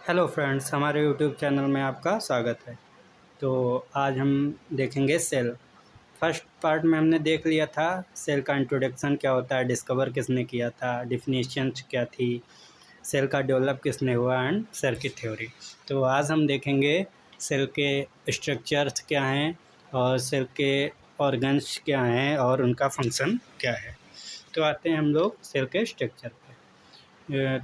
Hello friends, हमारे YouTube channel में आपका स्वागत है। तो आज हम देखेंगे सेल। फर्स्ट पार्ट में हमने देख लिया था सेल का इंट्रोडक्शन क्या होता है, डिस्कवर किसने किया था, डिफिनीशंस क्या थी, सेल का डेवलप किसने हुआ एंड सर्किट थ्योरी। तो आज हम देखेंगे सेल के स्ट्रक्चर्स क्या हैं और सेल के ऑर्गन्स क्या हैं और उनका फंक्शन क्या है। तो आते हैं हम लोग सेल के स्ट्रक्चर पे।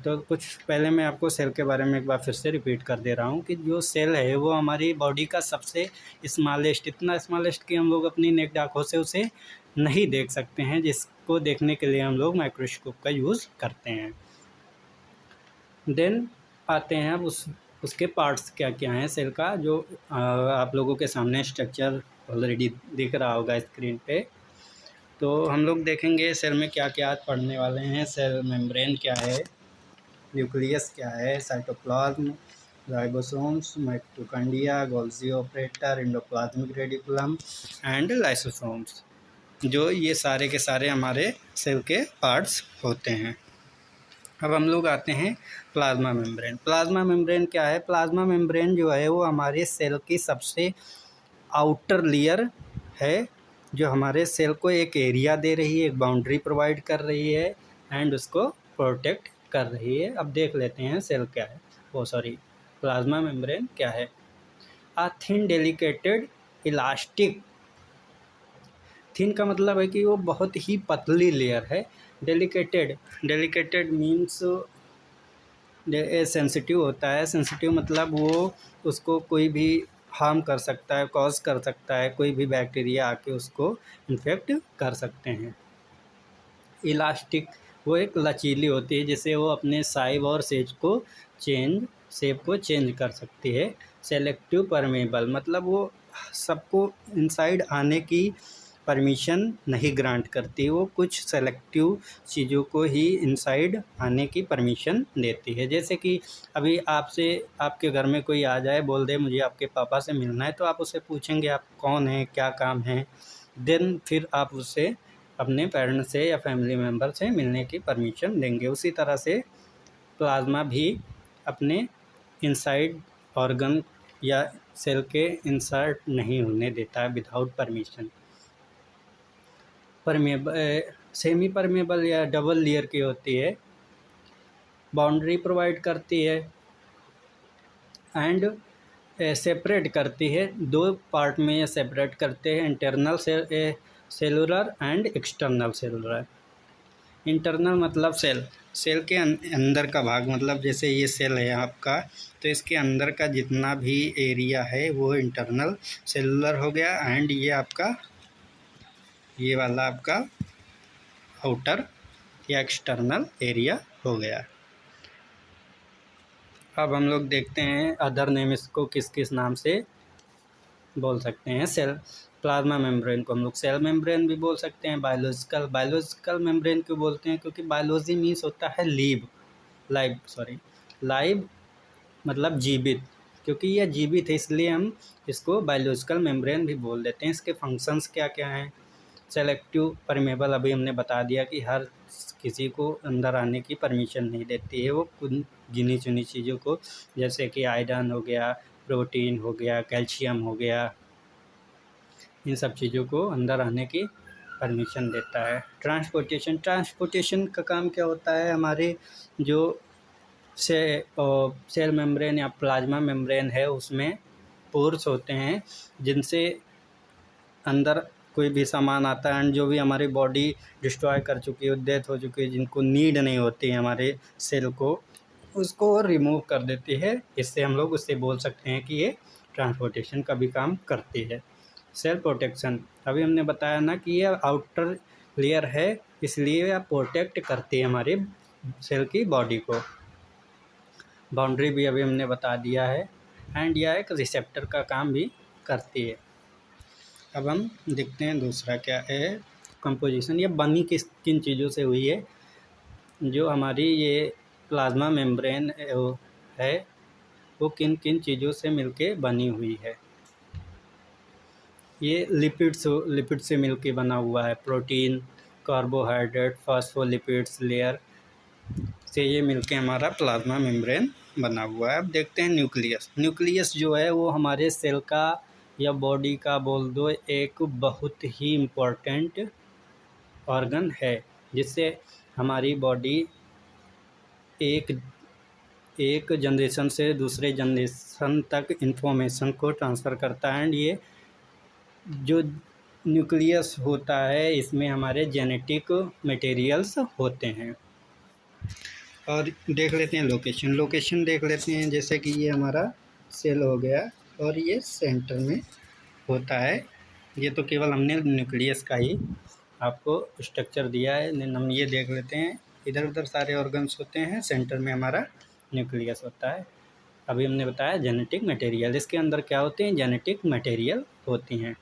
तो कुछ पहले मैं आपको सेल के बारे में एक बार फिर से रिपीट कर दे रहा हूँ कि जो सेल है वो हमारी बॉडी का सबसे स्मॉलेस्ट, इतना स्मॉलेस्ट कि हम लोग अपनी नेक्ड आँखों से उसे नहीं देख सकते हैं, जिसको देखने के लिए हम लोग माइक्रोस्कोप का यूज़ करते हैं। देन आते हैं अब उसके पार्ट्स क्या क्या हैं सेल का, जो आप लोगों के सामने स्ट्रक्चर ऑलरेडी दिख रहा होगा स्क्रीन पे। तो हम लोग देखेंगे सेल में क्या क्या आज पढ़ने वाले हैं। सेल मेम्ब्रेन क्या है, न्यूक्लियस क्या है, cytoplasm, ribosomes, mitochondria, Golgi operator, endoplasmic reticulum and lysosomes, जो ये सारे के सारे हमारे सेल के पार्ट्स होते हैं। अब हम लोग आते हैं प्लाज्मा मेम्ब्रेन। प्लाज्मा मेम्ब्रेन क्या है? प्लाज्मा मेम्ब्रेन जो है वो हमारे सेल की सबसे आउटर लेयर है, जो हमारे सेल को एक एरिया दे रही है, एक बाउंड्री प्रोवाइड कर रही है एंड उसको प्रोटेक्ट कर रही है। अब देख लेते हैं सेल क्या है, प्लाज्मा मेम्ब्रेन क्या है। आ थिन डेलिकेटेड इलास्टिक, थिन का मतलब है कि वो बहुत ही पतली लेयर है। डेलिकेटेड, डेलिकेटेड मीन्स सेंसिटिव होता है। सेंसिटिव मतलब वो उसको कोई भी हार्म कर सकता है, कॉज कर सकता है, कोई भी बैक्टीरिया आके उसको इन्फेक्ट कर सकते हैं। इलास्टिक, वो एक लचीली होती है जिससे वो अपने साइज और शेप को चेंज कर सकती है। सेलेक्टिव परमेबल मतलब वो सबको इनसाइड आने की परमिशन नहीं ग्रांट करती, वो कुछ सेलेक्टिव चीज़ों को ही इनसाइड आने की परमिशन देती है। जैसे कि अभी आपसे, आपके घर में कोई आ जाए, बोल दे मुझे आपके पापा से मिलना है, तो आप उससे पूछेंगे आप कौन हैं, क्या काम है, देन फिर आप उससे अपने पेरेंट्स से या फैमिली मेम्बर से मिलने की परमिशन देंगे। उसी तरह से प्लाज्मा भी अपने इनसाइड ऑर्गन या सेल के इंसर्ट नहीं होने देता है without permission. Permeable, semi permeable या डबल लेयर की होती है, बाउंड्री प्रोवाइड करती है एंड सेपरेट करती है। दो पार्ट में ये सेपरेट करते हैं, internal cellular and external cellular. Internal मतलब सेल के अंदर का भाग, मतलब जैसे ये सेल है आपका, तो इसके अंदर का जितना भी एरिया है वो इंटरनल सेलुलर हो गया एंड ये वाला आपका आउटर या एक्सटर्नल एरिया हो गया। अब हम लोग देखते हैं अदर नेम इसको किस किस नाम से बोल सकते हैं। सेल प्लाज्मा मेम्ब्रेन को हम लोग सेल मेम्ब्रेन भी बोल सकते हैं। बायोलॉजिकल मेम्ब्रेन क्यों बोलते हैं? क्योंकि बायोलॉजी मीन्स होता है लाइव मतलब जीवित, क्योंकि यह जीवित है इसलिए हम इसको बायोलॉजिकल मेम्ब्रेन भी बोल देते हैं। इसके फंक्शंस क्या क्या हैं? सेलेक्टिव परमेबल अभी हमने बता दिया कि हर किसी को अंदर आने की परमिशन नहीं देती है, वो कुछ गिनी चुनी चीज़ों को, जैसे कि आयरन हो गया, प्रोटीन हो गया, कैल्शियम हो गया, इन सब चीज़ों को अंदर आने की परमिशन देता है। ट्रांसपोर्टेशन का काम क्या होता है? हमारे जो सेल मेम्ब्रेन या प्लाज्मा मेम्ब्रेन है उसमें पोर्स होते हैं जिनसे अंदर कोई भी सामान आता है एंड जो भी हमारी बॉडी डिस्ट्रॉय कर चुकी है, डेथ हो चुकी है, जिनको नीड नहीं होती है हमारे सेल को, उसको रिमूव कर देती है। इससे हम लोग उससे बोल सकते हैं कि ये ट्रांसपोर्टेशन का भी काम करती है। सेल प्रोटेक्शन, अभी हमने बताया ना कि ये आउटर लेयर है, इसलिए यह प्रोटेक्ट करती है हमारी सेल की बॉडी को। बाउंड्री भी अभी हमने बता दिया है एंड यह एक रिसेप्टर का काम भी करती है। अब हम देखते हैं दूसरा क्या है, कंपोजिशन। ये बनी किन चीज़ों से हुई है? जो हमारी ये प्लाज्मा मेम्ब्रेन है वो किन किन चीज़ों से मिलके बनी हुई है? ये लिपिड से मिलके बना हुआ है। प्रोटीन, कार्बोहाइड्रेट, फॉस्फोलिपिड्स लेयर से ये मिलके हमारा प्लाज्मा मेम्ब्रेन बना हुआ है। अब देखते हैं न्यूक्लियस। न्यूक्लियस जो है वो हमारे सेल का या बॉडी का बोल दो एक बहुत ही इम्पोर्टेंट ऑर्गन है, जिससे हमारी बॉडी एक एक जनरेशन से दूसरे जनरेशन तक इंफॉर्मेशन को ट्रांसफ़र करता है। एंड ये जो न्यूक्लियस होता है इसमें हमारे जेनेटिक मटेरियल्स होते हैं। और देख लेते हैं लोकेशन देख लेते हैं। जैसे कि ये हमारा सेल हो गया और ये सेंटर में होता है। ये तो केवल हमने न्यूक्लियस का ही आपको स्ट्रक्चर दिया है। हम ये देख लेते हैं, इधर उधर सारे ऑर्गन्स होते हैं, सेंटर में हमारा न्यूक्लियस होता है। अभी हमने बताया जेनेटिक मटेरियल, इसके अंदर क्या होते हैं, जेनेटिक मटेरियल होती हैं।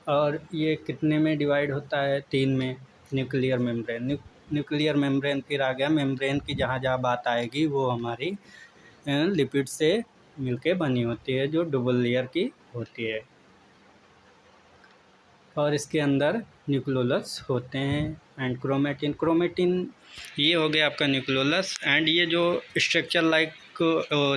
और ये कितने में डिवाइड होता है, 3 में। न्यूक्लियर मेम्ब्रेन, न्यूक्लियर मेम्ब्रेन, फिर आ गया मेम्ब्रेन की जहाँ जहाँ बात आएगी वो हमारी लिपिड से मिलके बनी होती है, जो डबल लेयर की होती है। और इसके अंदर न्यूक्लियोलस होते हैं एंड क्रोमेटिन ये हो गया आपका न्यूक्लियोलस। एंड ये जो स्ट्रक्चर लाइक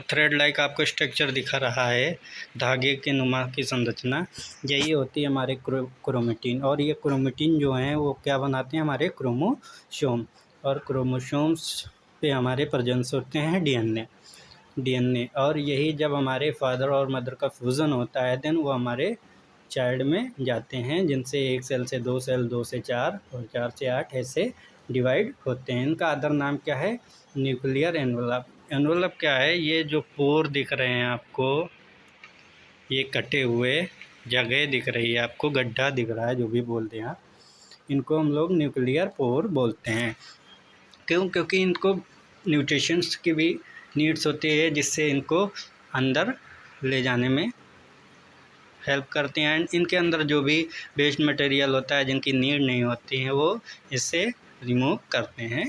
थ्रेड लाइक आपको स्ट्रक्चर दिखा रहा है, धागे के नुमा की संरचना, यही होती है हमारे क्रोमेटिन। और ये क्रोमेटिन जो हैं वो क्या बनाते हैं, हमारे क्रोमोसोम। और क्रोमोसोम्स पे हमारे प्रेजेंस होते हैं डीएनए। और यही जब हमारे फादर और मदर का फ्यूज़न होता है देन वो हमारे चाइल्ड में जाते हैं, जिनसे एक सेल से 2 सेल, 2 से 4 और 4 से 8 ऐसे डिवाइड होते हैं। इनका अदर नाम क्या है, न्यूक्लियर एनवलप। एनवलप क्या है, ये जो पोर दिख रहे हैं आपको, ये कटे हुए जगह दिख रही है आपको, गड्ढा दिख रहा है, जो भी बोलते हैं आप, इनको हम लोग न्यूक्लियर पोर बोलते हैं। क्यों, क्योंकि इनको न्यूट्रिशंस की भी नीड्स होती है, जिससे इनको अंदर ले जाने में हेल्प करते हैं। एंड इनके अंदर जो भी वेस्ट मटेरियल होता है जिनकी नीड नहीं होती है वो इससे रिमूव करते हैं,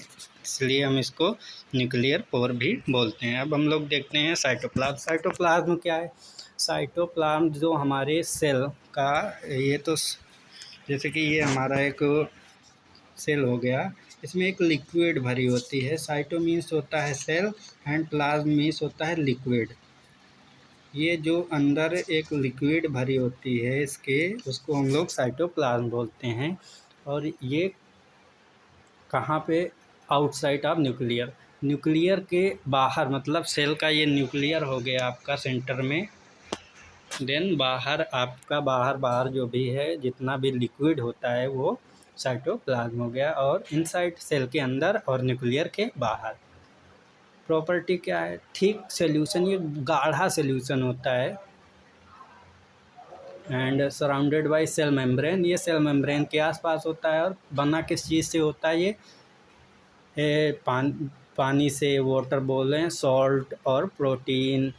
इसलिए हम इसको न्यूक्लियर पोर भी बोलते हैं। अब हम लोग देखते हैं साइटोप्लाज्म। साइटोप्लाज्म क्या है, साइटोप्लाज्म जो हमारे सेल का, ये तो जैसे कि ये हमारा एक सेल हो गया, इसमें एक लिक्विड भरी होती है। साइटो मीन्स होता है सेल एंड प्लाज्म मीन्स होता है लिक्विड। ये जो अंदर एक लिक्विड भरी होती है इसके, उसको हम लोग साइटोप्लाज्म बोलते हैं। और ये कहाँ पे, आउटसाइड ऑफ न्यूक्लियर, न्यूक्लियर के बाहर, मतलब सेल का ये न्यूक्लियर हो गया आपका सेंटर में। देन बाहर आपका बाहर जो भी है जितना भी लिक्विड होता है वो साइटोप्लाज्म हो गया। और इनसाइड सेल के अंदर और न्यूक्लियर के बाहर। प्रॉपर्टी क्या है, थिक सॉल्यूशन, ये गाढ़ा सॉल्यूशन होता है। And surrounded by cell membrane, ये सेल मेम्ब्रेन के आसपास होता है। और बना किस चीज़ से होता है, ये पानी से, वाटर बोल रहे हैं, सॉल्ट और प्रोटीन,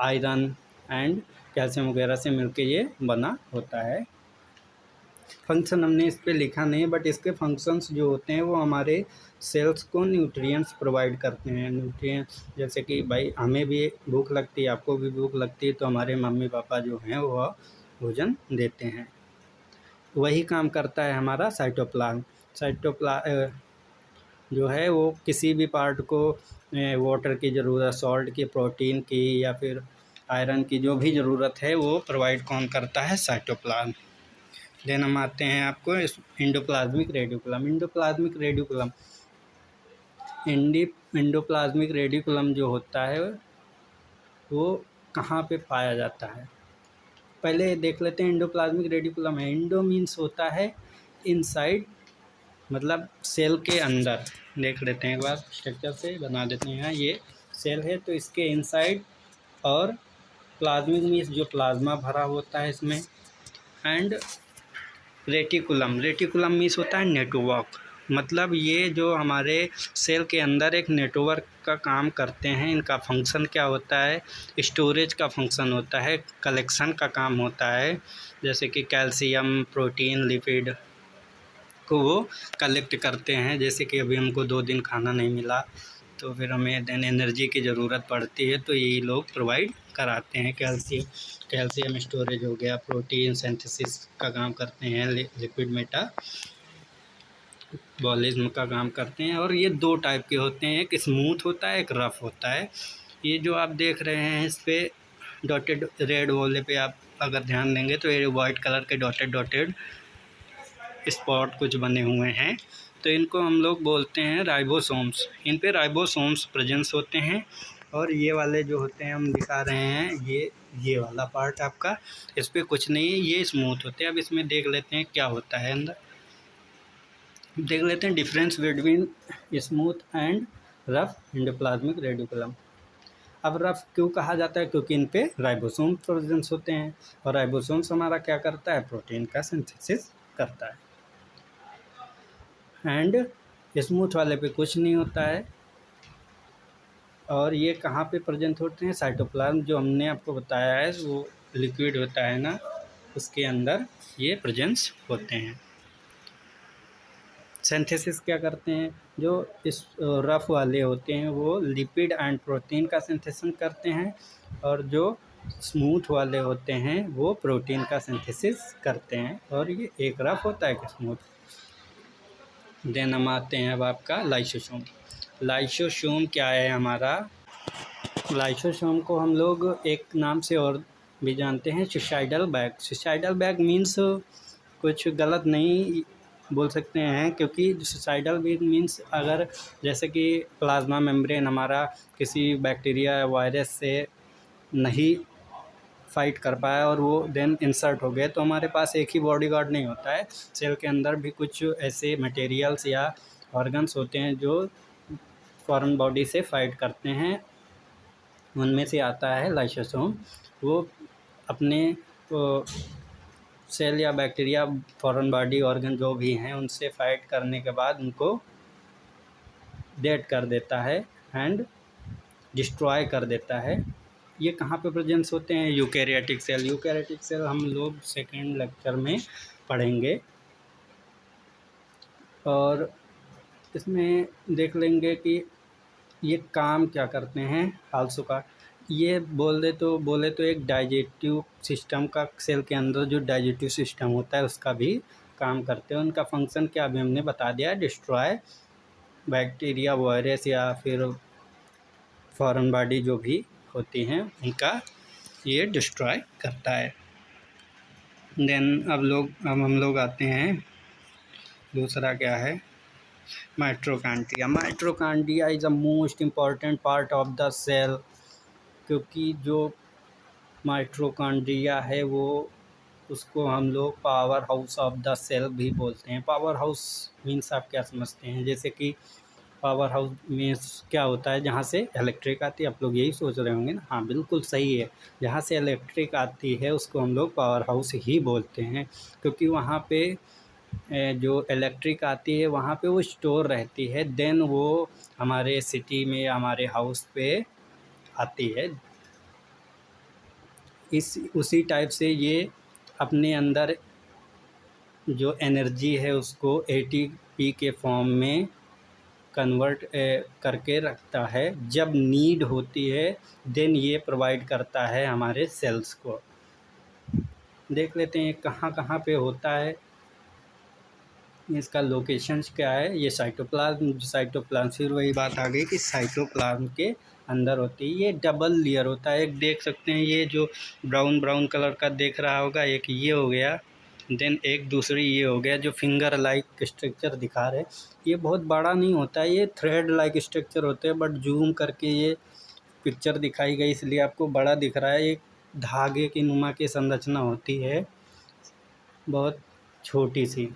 आयरन एंड कैल्शियम वगैरह से मिलके ये बना होता है। फंक्शन हमने इस पर लिखा नहीं, बट इसके फंक्शंस जो होते हैं वो हमारे सेल्स को न्यूट्रिएंट्स प्रोवाइड करते हैं। न्यूट्रिएंट्स जैसे कि भाई हमें भी भूख लगती है, आपको भी भूख लगती है, तो हमारे मम्मी पापा जो हैं वो भोजन देते हैं। वही काम करता है हमारा साइटोप्लाज्म। जो है वो किसी भी पार्ट को वाटर की ज़रूरत, सॉल्ट की, प्रोटीन की या फिर आयरन की जो भी ज़रूरत है वो प्रोवाइड कौन करता है, साइटोप्लाज्म। देन हम आते हैं आपको इंडोप्लाज्मिक रेडिकुलम जो होता है वो कहाँ पे पाया जाता है, पहले देख लेते हैं। इंडोप्लाज्मिक रेडिकुलम है, इंडो मीन्स होता है इनसाइड, मतलब सेल के अंदर। देख लेते हैं एक बार, स्ट्रक्चर से बना देते हैं। ये सेल है तो इसके इनसाइड, और प्लाज्मिक मीन्स जो प्लाज्मा भरा होता है इसमें। एंड रेटिकुलम मीन्स होता है नेटवर्क, मतलब ये जो हमारे सेल के अंदर एक नेटवर्क का काम करते हैं। इनका फंक्शन क्या होता है, स्टोरेज का फंक्शन होता है, कलेक्शन का काम होता है। जैसे कि कैल्शियम, प्रोटीन, लिपिड को वो कलेक्ट करते हैं। जैसे कि अभी हमको 2 दिन खाना नहीं मिला तो फिर हमें देन एनर्जी की ज़रूरत पड़ती है, तो यही लोग प्रोवाइड कराते हैं। कैल्शियम स्टोरेज हो गया, प्रोटीन सिंथेसिस का काम करते हैं, लिपिड मेटाबॉलिज्म का काम करते हैं। और ये दो टाइप के होते हैं, एक स्मूथ होता है, एक रफ़ होता है। ये जो आप देख रहे हैं इस पे डॉटेड रेड वाले पे आप अगर ध्यान देंगे तो ये वाइट कलर के डॉटेड डॉटेड स्पॉट कुछ बने हुए हैं, तो इनको हम लोग बोलते हैं राइबोसोम्स। इन पे राइबोसोम्स प्रेजेंस होते हैं। और ये वाले जो होते हैं हम दिखा रहे हैं, ये वाला पार्ट आपका, इस पे कुछ नहीं है, ये स्मूथ होते हैं। अब इसमें देख लेते हैं क्या होता है अंदर, देख लेते हैं difference between smooth and rough endoplasmic reticulum. अब रफ क्यों कहा जाता है, क्योंकि इन पे राइबोसोम प्रेजेंस होते हैं, और राइबोसोम्स हमारा क्या करता है, प्रोटीन का सिंथेसिस करता है। एंड स्मूथ वाले पे कुछ नहीं होता है। और ये कहाँ पे प्रेजेंट होते हैं, साइटोप्लाज्म जो हमने आपको बताया है वो लिक्विड होता है ना, उसके अंदर ये प्रेजेंस होते हैं। सिंथेसिस क्या करते हैं, जो इस रफ वाले होते हैं वो लिपिड एंड प्रोटीन का सिंथेसिस करते हैं, और जो स्मूथ वाले होते हैं वो प्रोटीन का सिंथेसिस करते हैं। और ये एक रफ होता है, एक स्मूथ। देन हम आते हैं अब आपका लाइसोसोम। लाइसोसोम क्या है हमारा, लाइसोसोम को हम लोग एक नाम से और भी जानते हैं, suicidal bag. Suicidal bag means कुछ गलत नहीं बोल सकते हैं, क्योंकि सुसाइडल बैग मीन्स अगर जैसे कि प्लाज्मा मेम्ब्रेन हमारा किसी बैक्टीरिया या वायरस से नहीं फाइट कर पाया और वो देन इंसर्ट हो गए, तो हमारे पास एक ही बॉडी गार्ड नहीं होता है। सेल के अंदर भी कुछ ऐसे मटेरियल्स या ऑर्गन्स होते हैं जो फॉरेन बॉडी से फाइट करते हैं, उनमें से आता है लाइसोसोम। वो अपने सेल या बैक्टीरिया, फॉरेन बॉडी ऑर्गन जो भी हैं, उनसे फाइट करने के बाद उनको डेड कर देता है एंड डिस्ट्रॉय कर देता है। ये कहाँ पे प्रेजेंस होते हैं, यूकैरियोटिक सेल। यूकैरियोटिक सेल हम लोग सेकेंड लेक्चर में पढ़ेंगे, और इसमें देख लेंगे कि ये काम क्या करते हैं आल्सो का। ये बोले तो एक डाइजेस्टिव सिस्टम का, सेल के अंदर जो डाइजेस्टिव सिस्टम होता है उसका भी काम करते हैं। उनका फंक्शन क्या अभी हमने बता दिया, डिस्ट्रॉय बैक्टीरिया, वायरस या फिर फॉरेन बॉडी जो भी होती हैं उनका ये डिस्ट्रॉय करता है। देन अब हम लोग आते हैं, दूसरा क्या है, mitochondria. Mitochondria is a most important part of the cell, क्योंकि जो माइटोकॉन्ड्रिया है वो, उसको हम लोग powerhouse of the cell भी बोलते हैं। पावर हाउस मीन्स आप क्या समझते हैं, जैसे कि पावर हाउस मीन्स क्या होता है, जहाँ से इलेक्ट्रिक आती है। आप लोग यही सोच रहे होंगे ना, हाँ बिल्कुल सही है, जहाँ से इलेक्ट्रिक आती है उसको हम लोग पावर हाउस ही बोलते हैं, क्योंकि वहाँ पे जो इलेक्ट्रिक आती है वहाँ पे वो स्टोर रहती है, देन वो हमारे सिटी में या हमारे हाउस पे आती है। उसी टाइप से ये अपने अंदर जो एनर्जी है उसको एटीपी के फॉर्म में कन्वर्ट करके रखता है। जब नीड होती है देन ये प्रोवाइड करता है हमारे सेल्स को। देख लेते हैं कहाँ कहाँ पे होता है, इसका लोकेशंस क्या है। ये साइटोप्लाज्म फिर वही बात आ गई कि साइटोप्लाज्म के अंदर होती है। ये डबल लेयर होता है, एक देख सकते हैं ये जो ब्राउन कलर का देख रहा होगा, एक ये हो गया, देन एक दूसरी ये हो गया जो फिंगर लाइक स्ट्रक्चर दिखा रहे। ये बहुत बड़ा नहीं होता है, ये थ्रेड लाइक स्ट्रक्चर होते हैं, बट जूम करके ये पिक्चर दिखाई गई इसलिए आपको बड़ा दिख रहा है। एक धागे की नुमा की संरचना होती है, बहुत छोटी सी।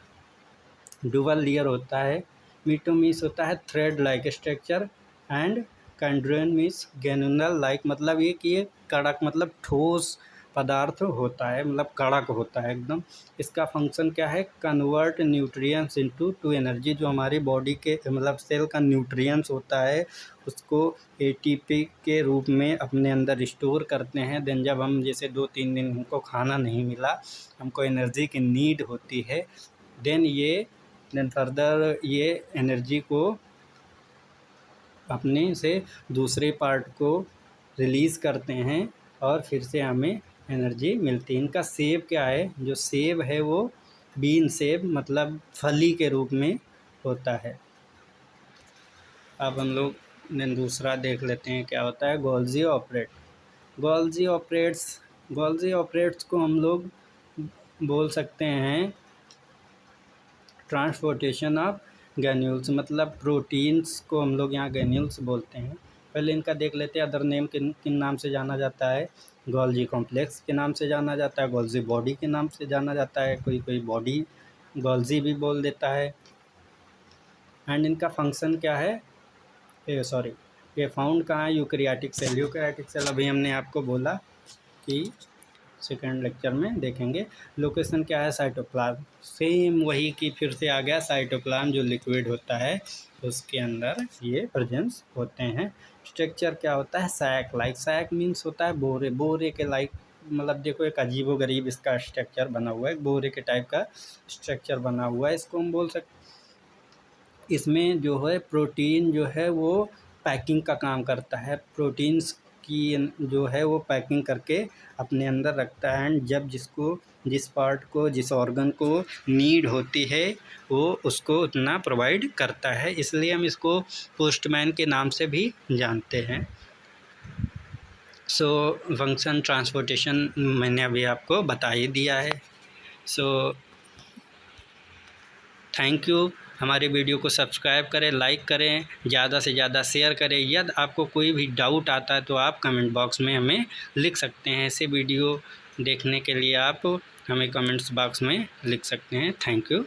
डुअल लेयर होता है। मीटोमीस होता है thread like structure, and chondrion means granular like, मतलब ये कि ये कड़क मतलब ठोस पदार्थ होता है, मतलब कड़क होता है एकदम। इसका फंक्शन क्या है, convert nutrients into two energy. जो हमारी बॉडी के मतलब सेल का न्यूट्रिएंट्स होता है उसको एटीपी के रूप में अपने अंदर स्टोर करते हैं। देन जब हम जैसे 2-3 दिन हमको खाना नहीं मिला, हमको एनर्जी की नीड होती है, देन फर्दर ये एनर्जी को अपने से दूसरे पार्ट को रिलीज़ करते हैं और फिर से हमें एनर्जी मिलती है। इनका शेप क्या है, जो शेप है वो बीन शेप, मतलब फली के रूप में होता है। अब हम लोग ने दूसरा देख लेते हैं क्या होता है गोल्जी ऑपरेट। गोल्जी ऑपरेट्स को हम लोग बोल सकते हैं ट्रांसपोर्टेशन ऑफ ग्रैन्यूल्स, मतलब प्रोटीन्स को हम लोग यहाँ ग्रैन्यूल्स बोलते हैं। पहले इनका देख लेते हैं अदर नेम किन किन नाम से जाना जाता है। गोल्जी कॉम्प्लेक्स के नाम से जाना जाता है, गोल्जी बॉडी के नाम से जाना जाता है, कोई कोई बॉडी गोल्जी भी बोल देता है। एंड इनका फंक्शन क्या है, सॉरी ये फाउंड कहाँ है, यूकैरियोटिक सेल। यूकैरियोटिक सेल अभी हमने आपको बोला कि सेकेंड लेक्चर में देखेंगे। लोकेशन क्या है, साइटोप्लाज्म। सेम वही कि फिर से आ गया, साइटोप्लाज्म जो लिक्विड होता है उसके अंदर ये प्रेजेंस होते हैं। स्ट्रक्चर क्या होता है, सैक लाइक। सैक मीन्स होता है बोरे, बोरे के लाइक, मतलब देखो एक अजीबोगरीब इसका स्ट्रक्चर बना हुआ है, बोरे के टाइप का स्ट्रक्चर बना हुआ है, इसको हम बोल सकते। इसमें जो है प्रोटीन जो है वो पैकिंग का काम करता है, प्रोटीन्स की जो है वो पैकिंग करके अपने अंदर रखता है। एंड जब जिस पार्ट को, जिस ऑर्गन को नीड होती है वो उसको उतना प्रोवाइड करता है, इसलिए हम इसको पोस्टमैन के नाम से भी जानते हैं। सो फंक्शन ट्रांसपोर्टेशन मैंने अभी आपको बता ही दिया है। So thank you. हमारे वीडियो को सब्सक्राइब करें, लाइक करें, ज़्यादा से ज़्यादा शेयर करें। यदि आपको कोई भी डाउट आता है तो आप कमेंट बॉक्स में हमें लिख सकते हैं। ऐसे वीडियो देखने के लिए आप हमें कमेंट्स बॉक्स में लिख सकते हैं। Thank you.